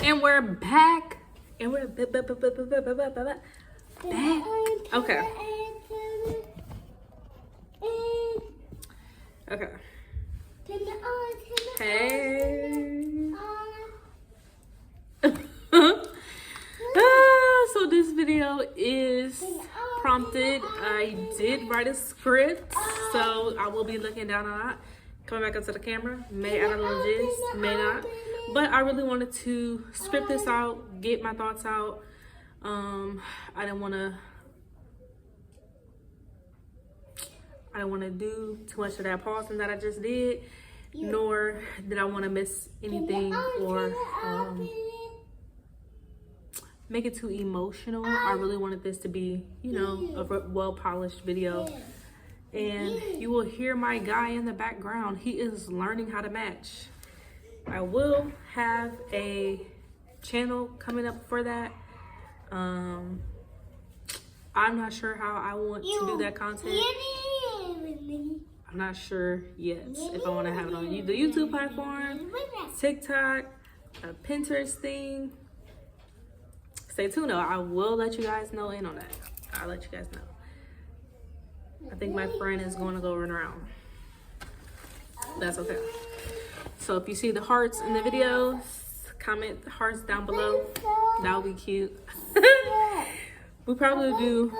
And we're back. And we're back. Okay. Okay. Hey. So this video is prompted. I did write a script, so I will be looking down on that. Coming back up to the camera. May add a little jizz, may not. But I really wanted to script this out, get my thoughts out. I didn't want to do too much of that pausing that I just did, nor did I want to miss anything or make it too emotional. I really wanted this to be, you know, a well-polished video. And you will hear my guy in the background. He is learning how to match. I will have a channel coming up for that. I'm not sure how I want to do that content. I'm not sure yet if I want to have it on the YouTube platform, TikTok, a Pinterest thing. Stay tuned though. I will let you guys know in on that. I'll let you guys know. I think my friend is going to go run around. That's okay. So if you see the hearts in the videos, comment the hearts down below. That would be cute. We'll probably do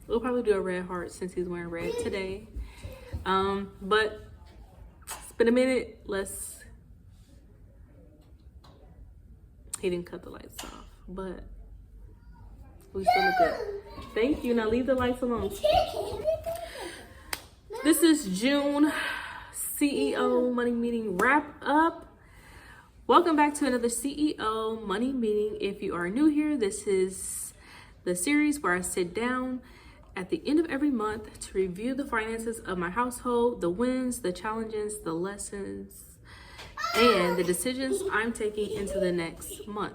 a red heart since he's wearing red today. But it's been a minute. He didn't cut the lights off, but we still look good. Thank you. Now leave the lights alone. This is June CEO Money Meeting wrap up. Welcome back to another CEO Money Meeting. If you are new here, this is the series where I sit down at the end of every month to review the finances of my household, the wins, the challenges, the lessons, and the decisions I'm taking into the next month.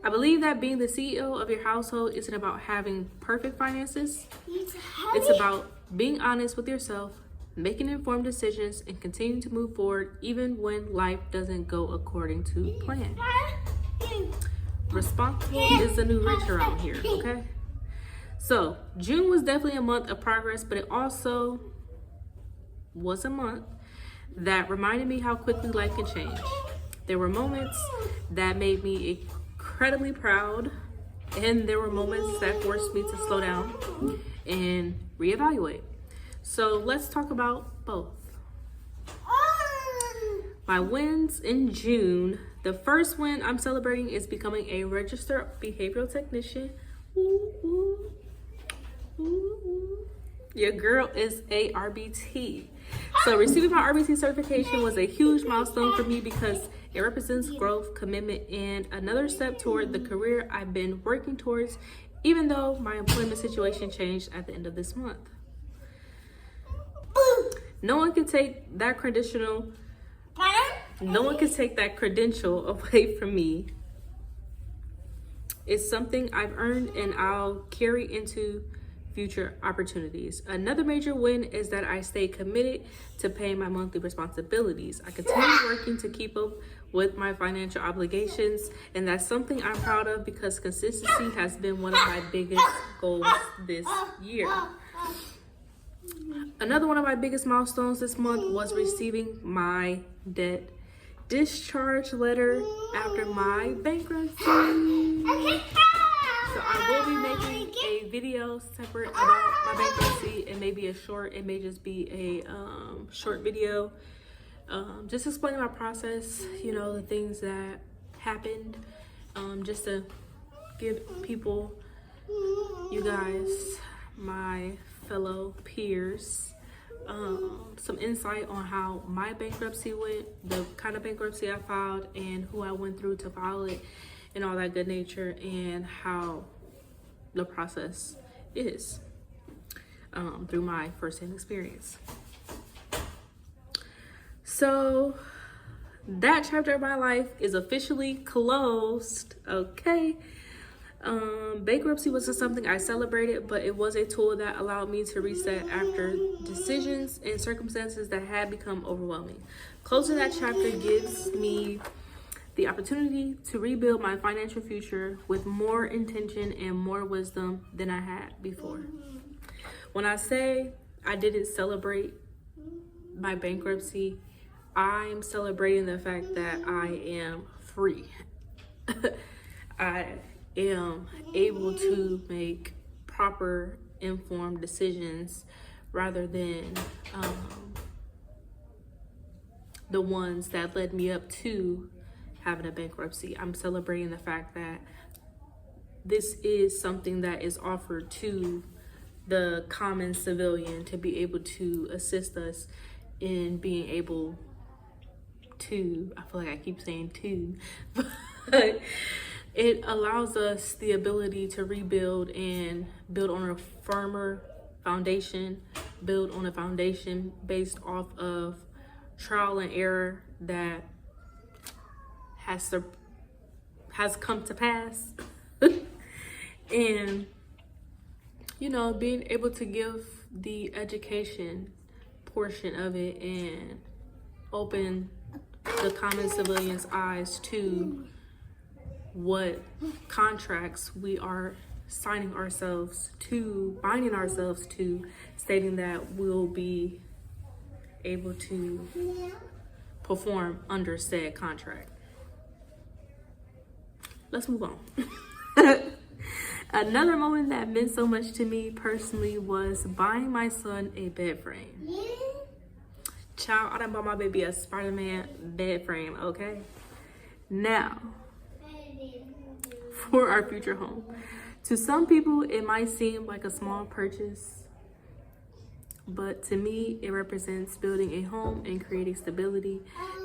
I believe that being the CEO of your household isn't about having perfect finances. It's about being honest with yourself, making informed decisions, and continuing to move forward even when life doesn't go according to plan. Responsible is the new rich around here, okay? So June was definitely a month of progress, but it also was a month that reminded me how quickly life can change. There were moments that made me incredibly proud, and there were moments that forced me to slow down and reevaluate. So let's talk about both. My wins in June. The first win I'm celebrating is becoming a registered behavioral technician. Ooh, ooh, ooh, ooh. Your girl is a RBT. So receiving my RBT certification was a huge milestone for me because it represents growth, commitment, and another step toward the career I've been working towards, even though my employment situation changed at the end of this month. No one can take that credential away from me. It's something I've earned and I'll carry into future opportunities. Another major win is that I stay committed to paying my monthly responsibilities. I continue working to keep up with my financial obligations, and that's something I'm proud of because consistency has been one of my biggest goals this year. Another one of my biggest milestones this month was receiving my debt discharge letter after my bankruptcy. So I will be making a video separate about my bankruptcy. It may be a short, it may just be a short video. Just explaining my process, you know, the things that happened, just to give people, you guys, my fellow peers, some insight on how my bankruptcy went, the kind of bankruptcy I filed, and who I went through to file it, and all that good nature, and how the process is through my first-hand experience. So that chapter of my life is officially closed, okay? Bankruptcy wasn't something I celebrated, but it was a tool that allowed me to reset after decisions and circumstances that had become overwhelming. Closing that chapter gives me the opportunity to rebuild my financial future with more intention and more wisdom than I had before. When I say I didn't celebrate my bankruptcy, I'm celebrating the fact that I am free. I am able to make proper, informed decisions rather than the ones that led me up to having a bankruptcy. I'm celebrating the fact that this is something that is offered to the common civilian to be able to assist us in being able to, I feel like I keep saying to, but it allows us the ability to rebuild and build on a firmer foundation, build on a foundation based off of trial and error that has come to pass. And, you know, being able to give the education portion of it and open the common civilian's eyes to what contracts we are signing ourselves to, binding ourselves to, stating that we'll be able to perform under said contract. Let's move on. Another moment that meant so much to me personally was buying my son a bed frame. Child, I done bought my baby a Spider-Man bed frame, okay? Now, for our future home. To some people, it might seem like a small purchase, but to me, it represents building a home and creating stability.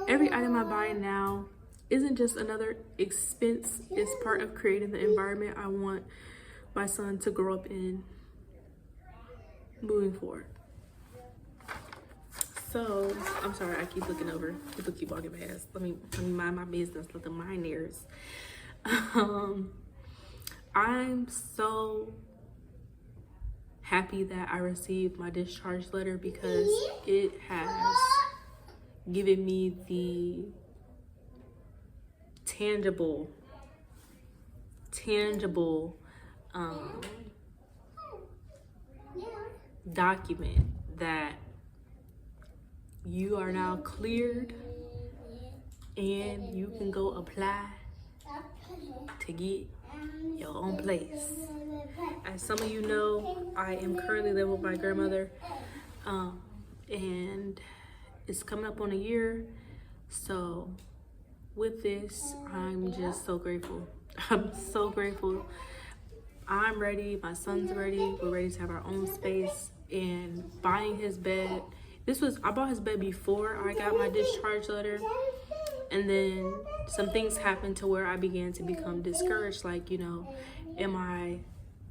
Every item I buy now isn't just another expense. It's part of creating the environment I want my son to grow up in moving forward. So, I'm sorry, I keep looking over. People keep walking past. Let me mind my business. Let them mind theirs. I'm so happy that I received my discharge letter because it has given me the tangible document that you are now cleared and you can go apply to get your own place. As some of you know, I am currently living with my grandmother, and it's coming up on a year. So with this, I'm just so grateful. I'm so grateful. I'm ready, my son's ready, we're ready to have our own space. And buying his bed, I bought his bed before I got my discharge letter, and then some things happened to where I began to become discouraged, like, you know, am I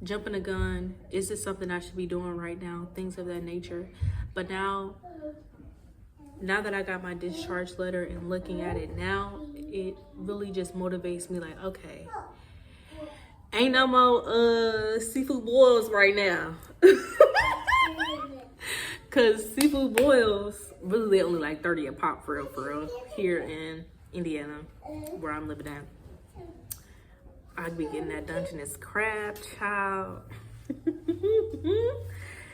jumping the gun? Is this something I should be doing right now? Things of that nature. But now that I got my discharge letter and looking at it now, it really just motivates me, like, okay, ain't no more seafood boils right now. Cause seafood boils, really they only like 30 a pop for real, here in Indiana, where I'm living at. I'd be getting that Dungeness crab, child.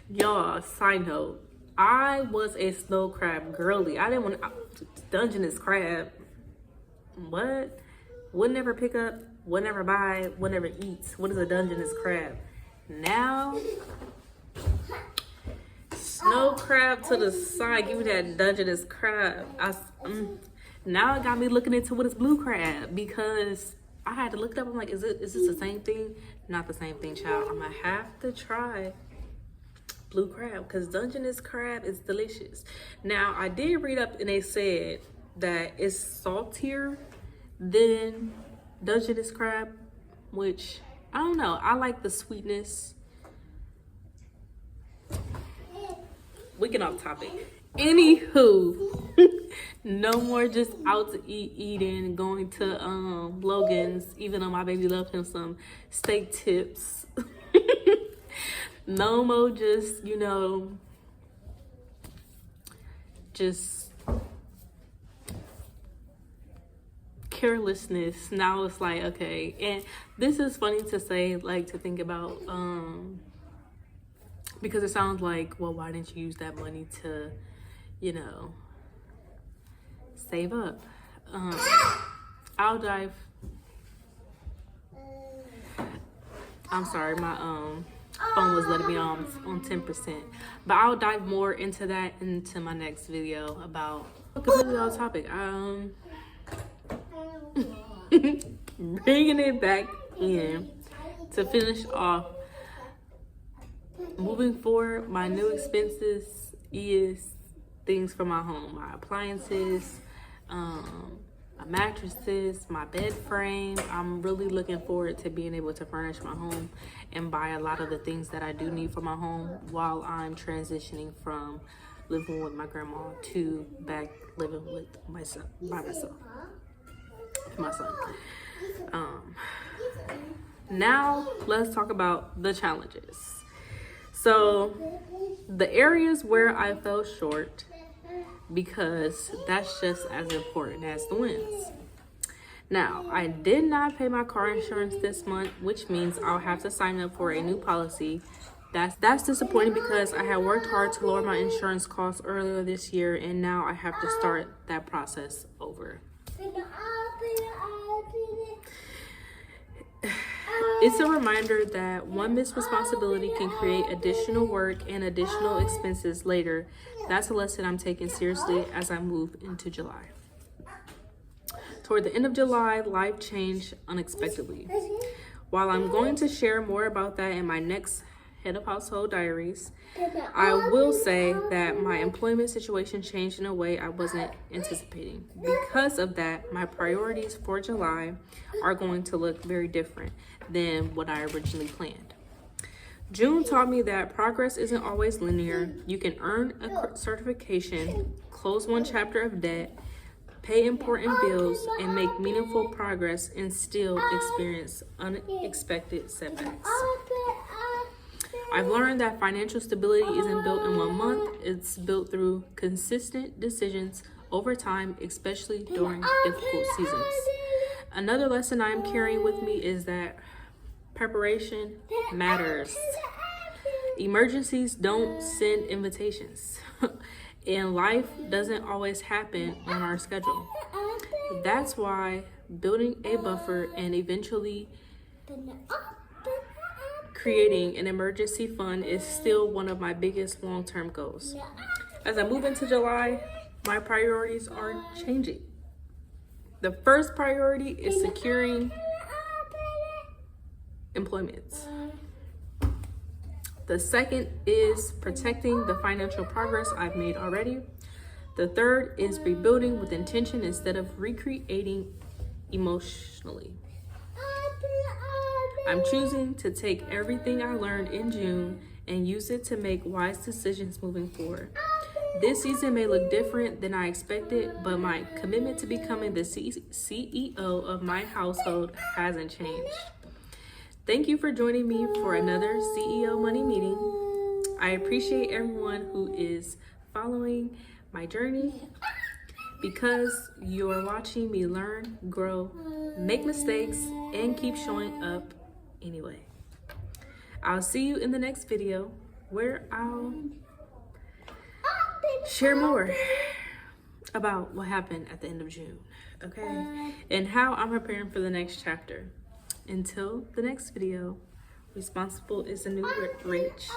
Y'all, side note, I was a snow crab girly. I didn't want Dungeness crab. What? Would never pick up, would never buy, would never eat. What is a Dungeness crab? Now, snow crab to the side. Give me that Dungeness crab. Now it got me looking into what is blue crab, because I had to look it up. I'm like, is this the same thing? Not the same thing, child. I'm gonna have to try blue crab, because Dungeness crab is delicious. Now, I did read up and they said that it's saltier than Dungeness crab, which I don't know. I like the sweetness. We get off topic. Anywho, no more just out to eating, going to Logan's, even though my baby loved him some steak tips. No more just, you know, just carelessness. Now it's like, okay, and this is funny to say, like, to think about, because it sounds like, well, why didn't you use that money to, you know, save up? I'll dive. I'm sorry, my phone was letting me on 10%, but I'll dive more into that into my next video about a completely off topic. Bringing it back in to finish off. Moving forward, my new expenses is things for my home, my appliances, my mattresses, my bed frame. I'm really looking forward to being able to furnish my home and buy a lot of the things that I do need for my home while I'm transitioning from living with my grandma to back living with myself, by myself, my son. Now let's talk about the challenges. So the areas where I fell short, because that's just as important as the wins. Now, I did not pay my car insurance this month, which means I'll have to sign up for a new policy. That's disappointing because I had worked hard to lower my insurance costs earlier this year, and now I have to start that process over. It's a reminder that one missed responsibility can create additional work and additional expenses later. That's a lesson I'm taking seriously as I move into July. Toward the end of July, life changed unexpectedly. While I'm going to share more about that in my next Head of Household Diaries, I will say that my employment situation changed in a way I wasn't anticipating. Because of that, my priorities for July are going to look very different than what I originally planned. June taught me that progress isn't always linear. You can earn a certification, close one chapter of debt, pay important bills, and make meaningful progress and still experience unexpected setbacks. I've learned that financial stability isn't built in 1 month. It's built through consistent decisions over time, especially during difficult seasons. Another lesson I'm carrying with me is that preparation matters. Emergencies don't send invitations, and life doesn't always happen on our schedule. That's why building a buffer and eventually creating an emergency fund is still one of my biggest long-term goals. As I move into July, my priorities are changing. The first priority is securing employment. The second is protecting the financial progress I've made already. The third is rebuilding with intention instead of recreating emotionally. I'm choosing to take everything I learned in June and use it to make wise decisions moving forward. This season may look different than I expected, but my commitment to becoming the CEO of my household hasn't changed. Thank you for joining me for another CEO Money meeting. I appreciate everyone who is following my journey because you're watching me learn, grow, make mistakes, and keep showing up anyway. I'll see you in the next video where I'll share more about what happened at the end of June, okay? And how I'm preparing for the next chapter. Until the next video, responsible is the new rich.